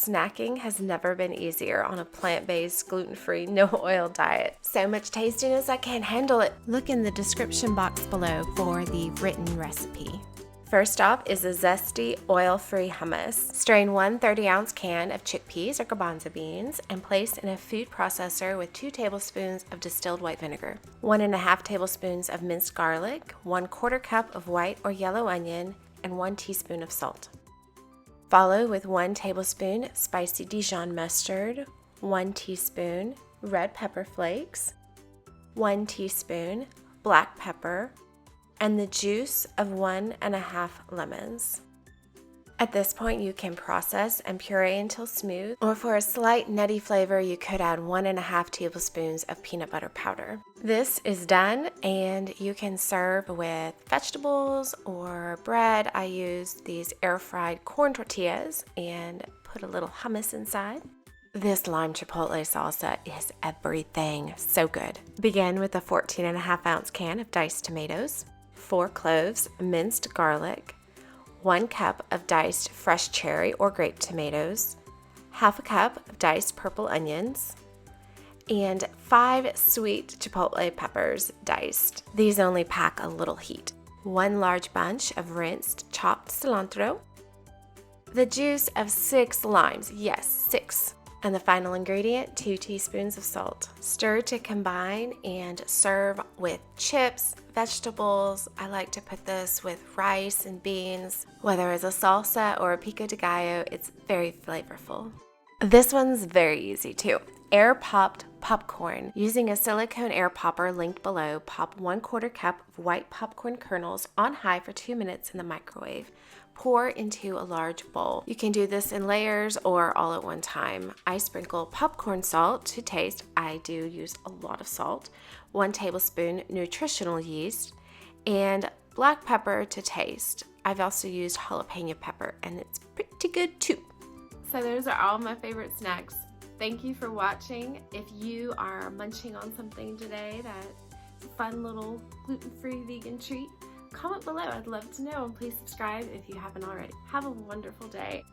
snacking has never been easier on a plant-based, gluten-free, no-oil diet. So much tastiness I can't handle it. Look in the description box below for the written recipe. First off is a Zesty oil-free hummus. Strain 1 30-ounce can of chickpeas or garbanzo beans and place in a food processor with 2 tablespoons of distilled white vinegar, 1.5 tablespoons of minced garlic, 1/4 cup of white or yellow onion, and 1 teaspoon of salt. Follow with 1 tablespoon spicy Dijon mustard, 1 teaspoon red pepper flakes, 1 teaspoon black pepper, and the juice of 1.5 lemons. At this point, you can process and puree until smooth, or for a slight nutty flavor, you could add 1.5 tablespoons of peanut butter powder. This is done, and you can serve with vegetables or bread. I used these air-fried corn tortillas and put a little hummus inside. This Lime-Chipotle Salsa is everything. So good. Begin with a 14.5-ounce can of diced tomatoes, 4 cloves minced garlic, 1 cup of diced fresh cherry or grape tomatoes, 1/2 cup of diced purple onions, and 5 sweet chipotle peppers diced. These only pack a little heat. 1 large bunch of rinsed chopped cilantro, the juice of 6 limes, yes, 6. And the final ingredient, 2 teaspoons of salt. Stir to combine and serve with chips, vegetables. I like to put this with rice and beans. Whether it's a salsa or a pico de gallo, it's very flavorful. This one's very easy too. Air popped popcorn. Using a silicone air popper linked below, pop 1/4 cup of white popcorn kernels on high for 2 minutes in the microwave. Pour into a large bowl. You can do this in layers or all at one time. I sprinkle popcorn salt to taste. I do use a lot of salt. 1 tablespoon nutritional yeast and black pepper to taste. I've also used jalapeno pepper and it's pretty good too. So those are all my favorite snacks. Thank you for watching. If you are munching on something today that's a fun little gluten-free vegan treat, comment below. I'd love to know, and please subscribe if you haven't already. Have a wonderful day.